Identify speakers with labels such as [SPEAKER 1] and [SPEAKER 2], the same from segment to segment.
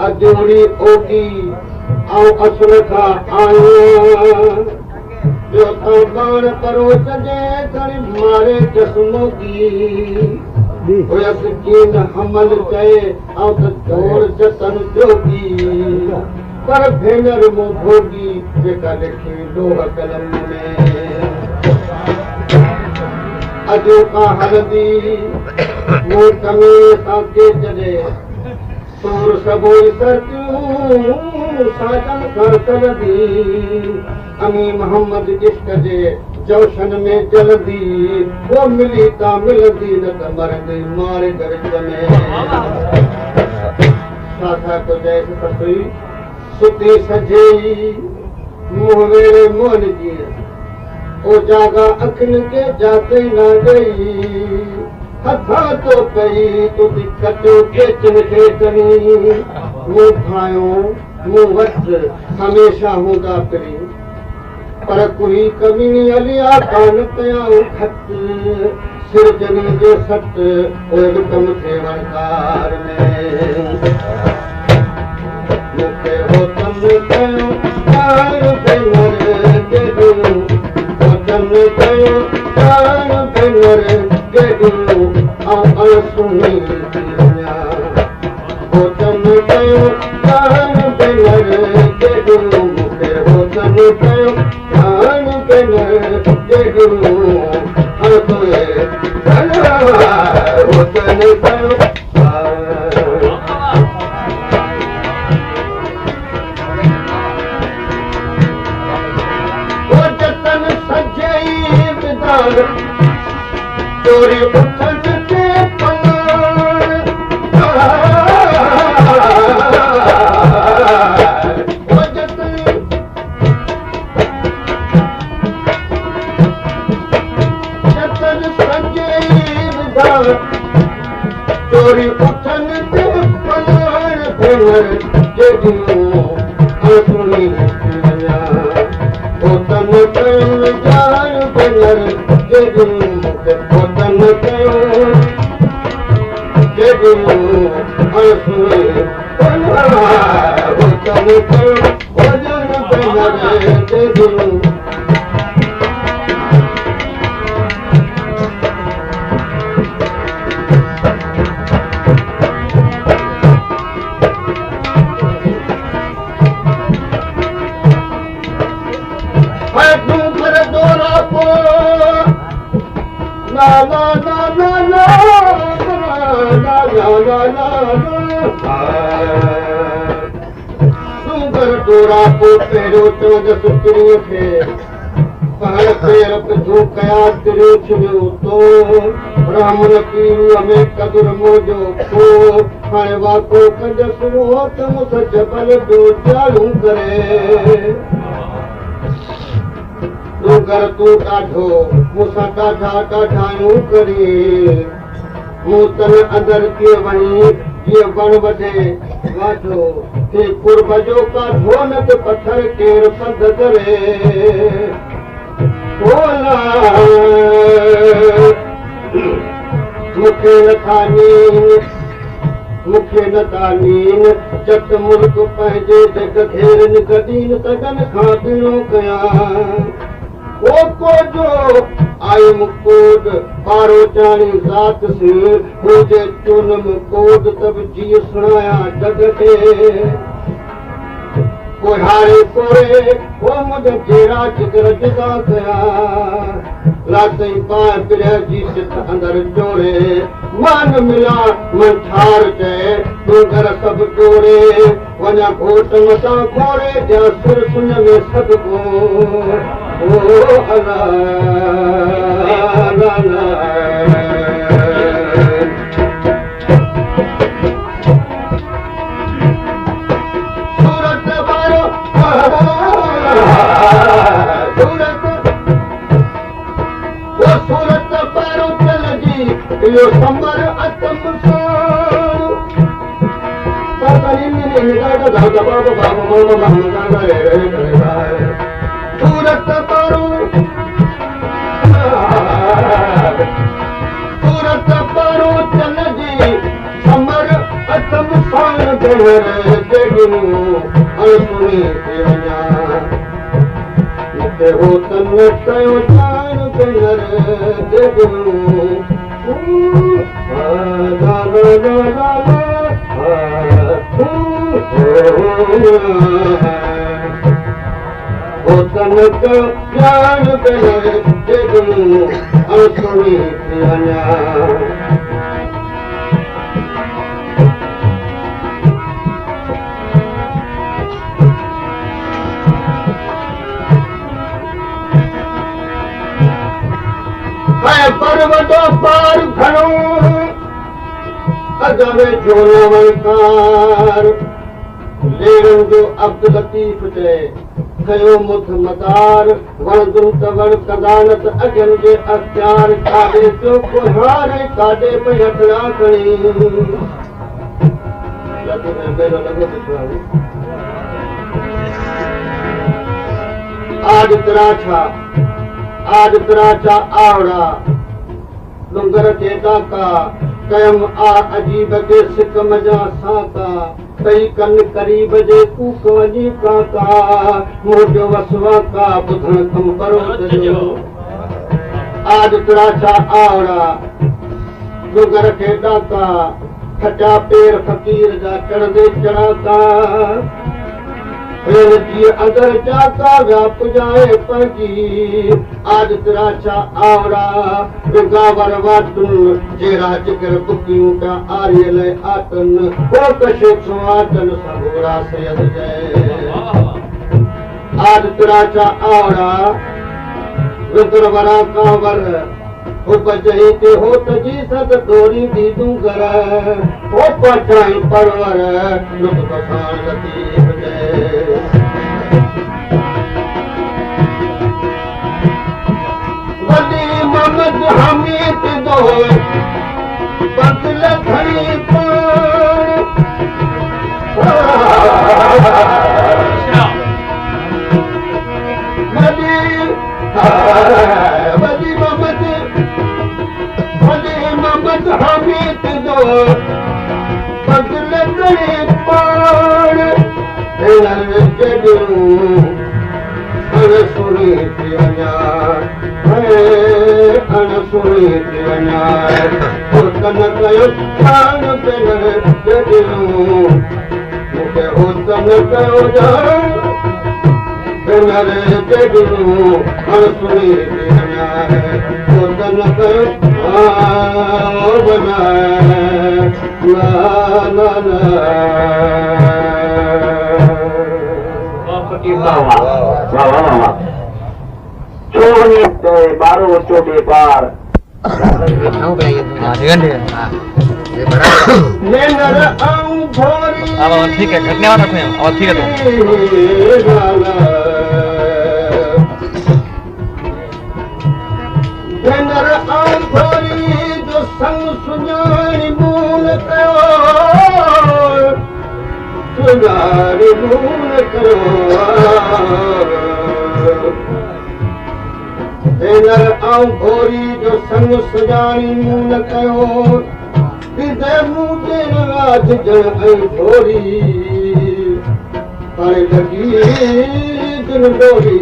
[SPEAKER 1] अजूरी ओगी आऊं असुल खां आयो जो था बाण करो सजे कर मारे चश्मोगी हुयस कीन हमल चए आऊं त दौड़ जतन जोगी पर भेनर मूं भोगी जेका लिखी लोह कलम में अजो का हलदी मूं कमे सां के जॾे सूर सबोई सचूं साजन कर चलदी अमी मोहम्मद इश्क जे जोशन में जल्दी वो मिली ता मिलदी न त मर गई मारे गर्ज में साथा को जैसे ससुई सुती सजेई मुंह वेड़े मोहन जी ओ जागा अखिन के जाते न गई हथा तो कई तुझी कटो के चिन्हे करी मुंह खायो मुंह वट हमेशा हूंदा पिरी पर कोई कमी अलिया कान कयाऊं खट सिर जनी जे सट ओए कम थे वरकार में मुखे हो तम कयो कान भेनर के दियो हो तम कयो कान भेनर के दियो आऊं सुनी दुनिया हो तम कयो कान भेनर के दियो मुखे हो तम कयो कान भेनर के दियो हर तोए हो तम कयो चोरी उठन के पलान जतन संजय चोरी उठन के पलान भेनर जेदियो असुनी होतन कन जान भेनर जेदियो होतन कयो जेदियो असुनी होतन कयो भजन भेनर जेदियो डोरा को पेरो चोद सुतरी थे पहल पेर पिछू कया तिरे छियो तो ब्राह्मण की हमें कदर मोजो को हरवा को कजस वो तुम सच बल दो चालू करे तू घर तू काढो मुसा काढा काढायूं करी मूतन अंदर के वही ये बण बजे वाठो के पूर्वजों का ढोलक पत्थर केर पद करे बोला मुखे न तानीन जत मुल्क पंहिंजे जग घेरन गदीन तगन खां बिनो कया ओ को जो आई मुकोद पारो चाणी जात से मुझे चुनम कोद तब जी सुनाया जग के कोहारे कोरे वो मुझे जेरा जिगर जुदा कया लातई पाए पिरह जी सित अंदर जोड़े मान मिला मन ठार चए तू घर सब जोड़े वञा घोट मता घोड़े जा सुर सुन में सदगो ओ अला ला ला यो संबर अतम सो पातरी ने निगाह दादा बाबा बाबा मामा मामा रे सूरत पारो कसम सां भेण जॻियूं अणसुणी थी वञा मूंखे हो तन कयो जान भेण जॻियूं हो तन कयो जान भेण जॻियूं अणसुणी थी वञा पर्वतो पार खड़ो अजब झोलो वलकार लेरन जो अब्दुल लतीफ चए कयो मुख मदार वणदुम त वण कदानत अजन जे अख्तियार काॾे जो कुहार काॾे पई हथड़ा खणी आज तेरा छा आवड़ा डुंगर के डाका कयम आ अजीब के सिकम जा साका कई कन करीब जे कूक वजी काका मोजो वसवा का बुधन कम बरोद जो आज तेरा छा आवड़ा डुंगर के डाका खटा पेर फकीर जा चढ़दे चढ़ाका जी अगर जाका व्याप जाए पगी आज तेरा छा आवड़ा गावर वाटन जेरा जिगर बुकियूं का आरियल आटन को कशे सुवाटन सबोरा सयद जय आज तेरा छा आवड़ा रुद्र वरा कांवर उपजई ते हो तजी सद डोरी दी दूंगर हो पठाई परवर लुट बसान लतीफ जय मोहम्मद हमीद दो बदल खड़ी मोहम्मद हमीद दो बदल खड़ी अणसुणी थी वञा अणसुणी थी वञा तन कयो जान भेण जॻियूं मूंखे हो तन कयो जान भेण जॻियूं अणसुणी थी वञा हो तन कयो चोरी बारो चोटे पार
[SPEAKER 2] ठीक है घटने वाला रखो और ठीक है
[SPEAKER 1] जो संग सुञाणी मूल कयो सुञाणी मूल कयो भेनर आऊं भोरी जो संग सुञाणी मूल कयो हृदय मूंखे राज जण ऐं भोरी हाणे लॻी दिन डोरी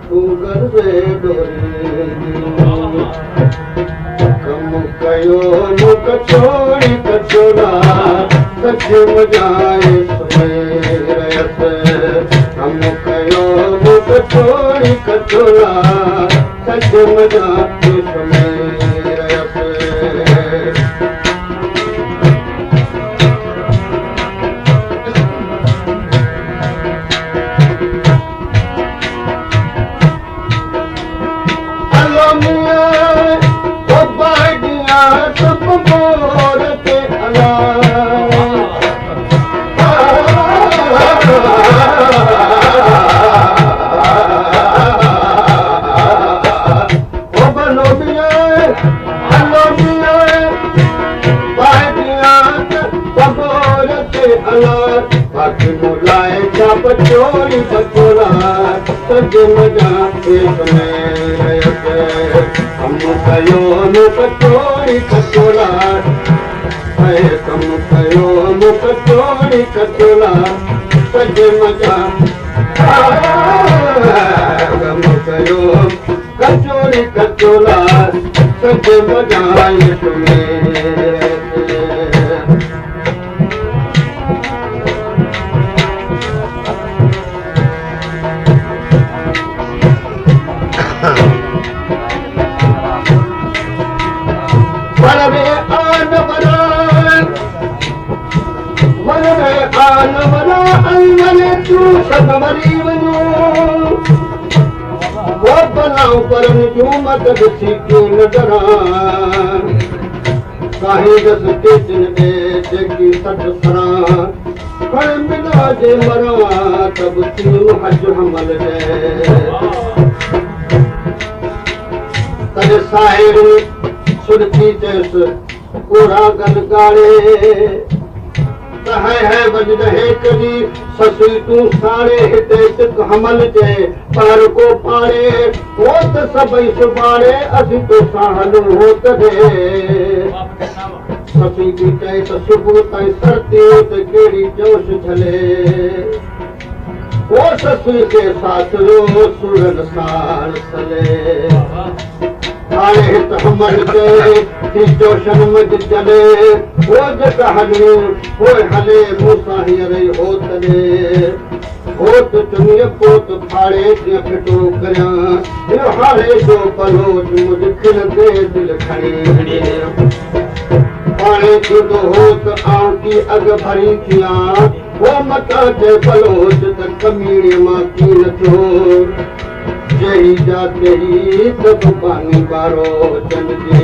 [SPEAKER 1] तूं गरबे डोरी कम कयो मुख छोड़ी कचोड़ा सच मजाए सुमेरयस कम कयो मुख छोड़ी कचोड़ा सच मजाए सुमेरयस बचोरी बचोला सज मजा हम कयो न बचोरी बचोला कम कयो मुख चोरी कचोला सज मजा कम कयो कचोरी कचोला सज मजाए तुम्हें तू सदमरी वञो वो बनाऊं परम जूं मदद सीखियो नज़रा काहे दस केचन दे जेकी सठ सरा खण मिला जे मरा तब तू हज हमल दे तने साहिर सुरती चेस कोरा गल गाड़े है बज रहे कदी ससुई तू साड़े हिते चिक हमल जे पर को पाड़े हो त सबई सुबाड़े असी तो साहल हो तडे ससुई की चई त सुबुह ताईं सरती त केड़ी जोश झले वो ससुई के साथ रो सुरन सार सले हाणे हित हमल जे जोशन मज चले वो जका हले होए हले मूसा हीअर हो तले होत चुनिय पोत फाड़े जीअं फिटो करियां इहो हाणे जो पलोच मुझ खिल ते दिल खणी पाणे जुदो होत आऊं की अग भरी थियां वो मता जे पलोच त कमीणे मां की नथो जही जाते ही तब पानी बारो चंद जे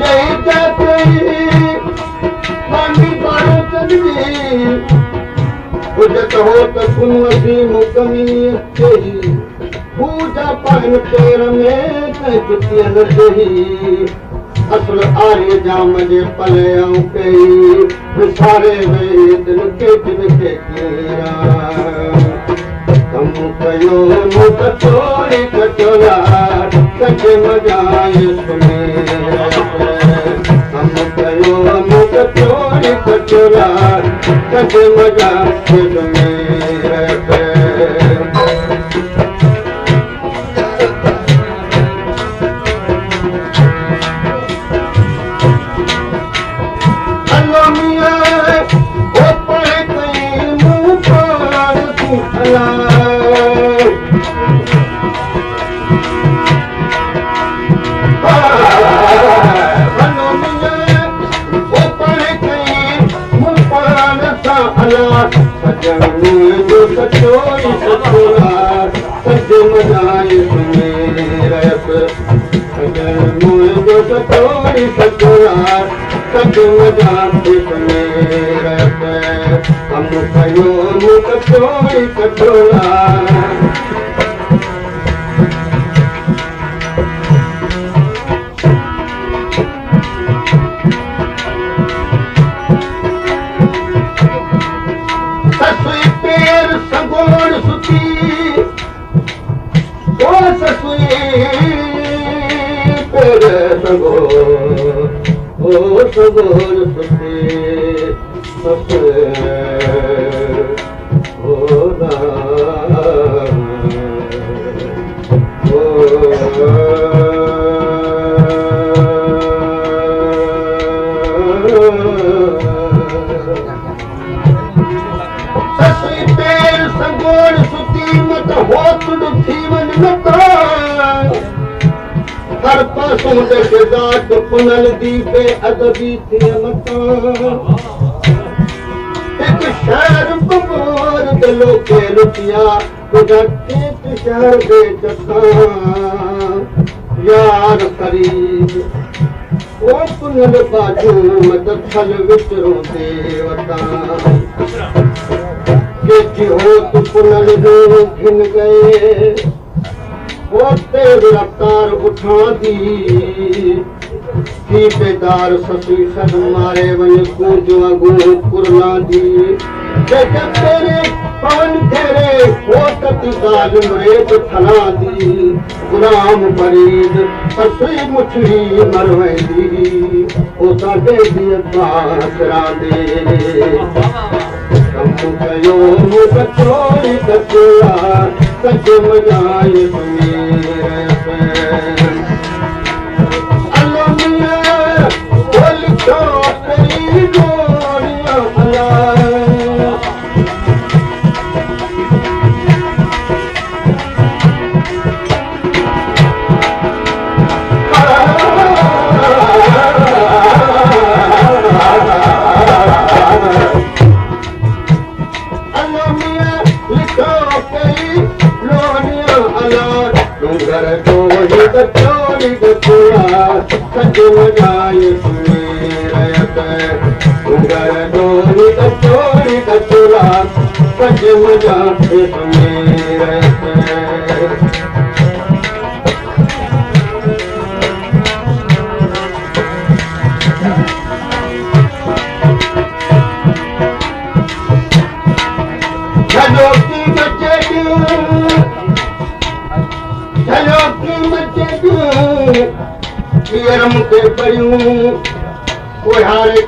[SPEAKER 1] जही जाते ही पानी बारो चंद जे उजत हो त कुन असीम कमीत ही पूजा पान तेर में कहीं जुतिया न दही असल आर्य जाम जे पले आऊं कई विसारे वे दिन के कीरा कम कयो मुख चोरी कचोला सज मजाए तुम्हें कम कयो मुख चोरी कचोला सज मजाए तुम्हें कचोरी कचोला सज मजाए मुझो कचोरी कचोला सज मजाए हम कयो मुख कचोरी कचोला सगोर सुते ससुर होदा ससुई पैर सगोर सुती मत होत दुखी मन मता हर पासों देखे दात पुनल दीपे अदबी थे मता एक शहर बमोर दिलो के लुटिया गुजरते शहर दे जता यार करीब वो पुनल बाजू मत छल विचरों देवता के हो तु पुनल जो घिन गए वो तेज रफ्तार उठा दी की बेदार ससुई सन मारे वन कूंज अगू कुरला दी जब तेरे पवन तेरे वक़्त ज़ालिम रेत थला दी गुलाम फरीद कसरी मुठड़ी मरवेंदी ओ साडे दी बासरा दे कम कयो मुझ छोड़ी कचोला सच मजाए मेरे अल्लाह मियां बोल तो तेरी गोरियां अल्लाह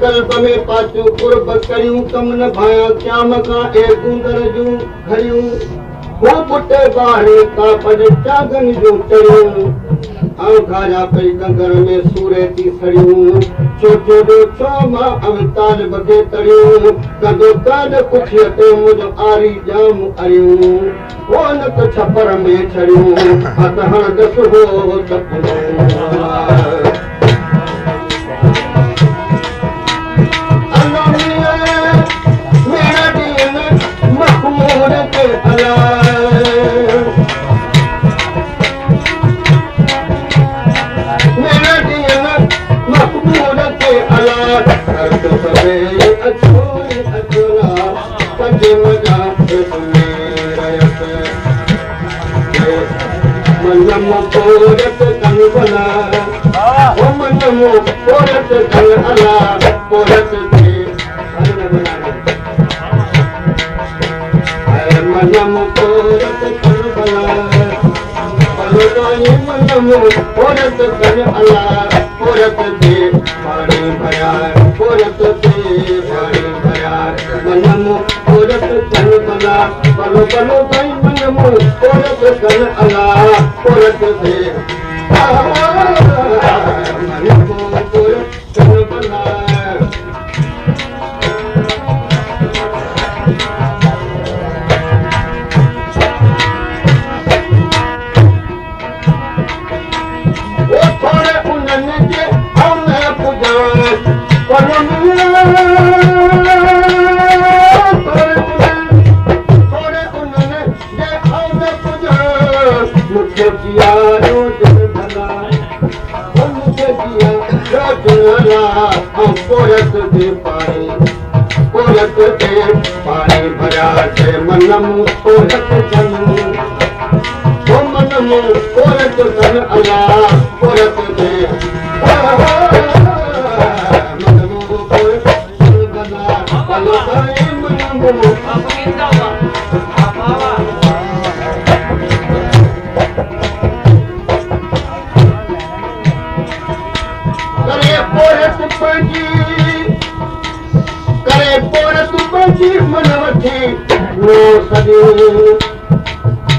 [SPEAKER 1] कल्ब में पाचू कुर्ब करियूं कम न भाया क्याम का ए गुंदर जूं घरियूं वो पुटे बाहरे का पद चागन जूं चरियूं आं घाया पई कंगर में सूरे थी सड़ियूं छोटो जो छोमा अवतार बगे तरियूं कदो काद कुछ ते मुझ आरी जाम अरियूं वो न तो छपर में छड़ियूं हथ हण दस हो तपनो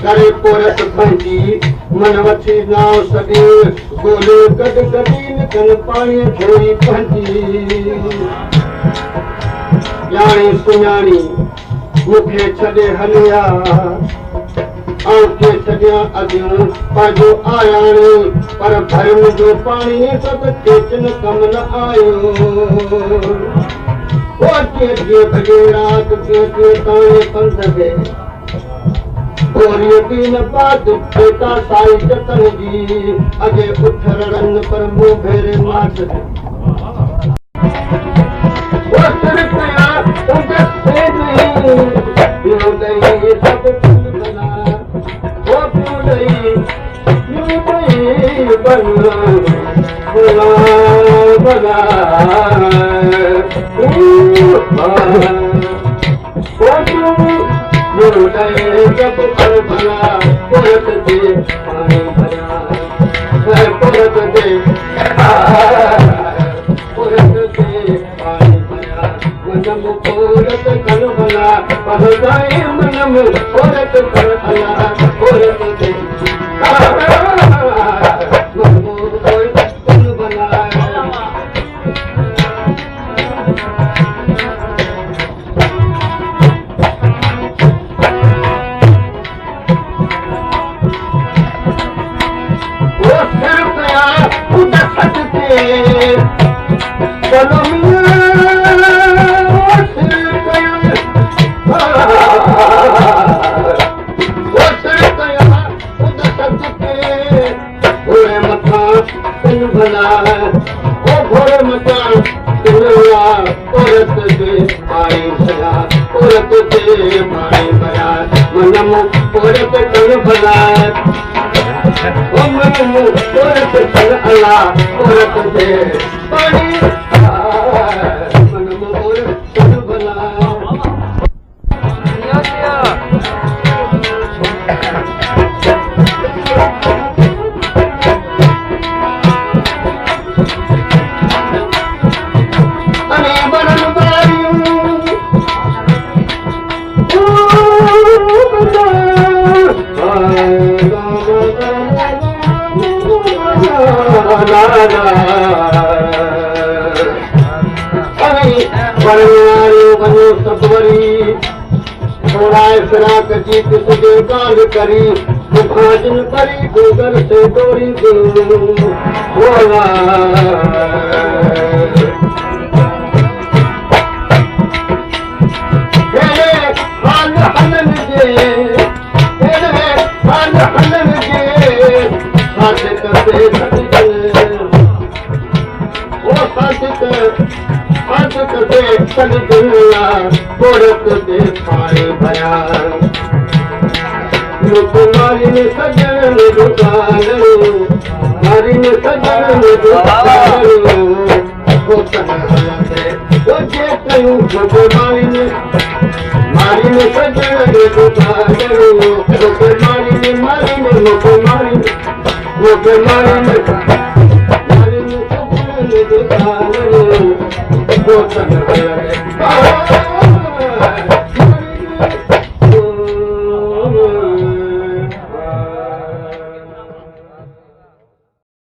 [SPEAKER 1] करे पोरत पंजी मन वठी नाव सगे गोले कद कदी निकल पानी धोई पंजी यानी सुञाणी मुखे छॾे हलिया आंखे छॾिया अॻियूं पंहिंजो आयाणी पर भरम जो पाणी सत केचन कम न आयो रात के पंध खे गोरी दीन बात बेटा साई जतन जी अगे उठ रड़न पर मुंह भेरे मात वो सिर्फ उनके से नहीं यूं नहीं सब फूल बना वो फूल नहीं यूं नहीं बना बना बना उड़े जब पर भला पुरत दे पानी भरा पुरत दे पानी भरा मनम पुरत कल भला पल जाए मनम पुरत कल भला पुरत दे करी भाजन करी गोगर से डोरी बोला हाल हलन जे हाल हलन जे साथ करते सज दुनिया पुरत दे पानी भया मारी में सजन दुकान मारी में सजन दुकान वो जे कयूं मारी में सजन दुकान मारी में मारी में सजन दुकान वो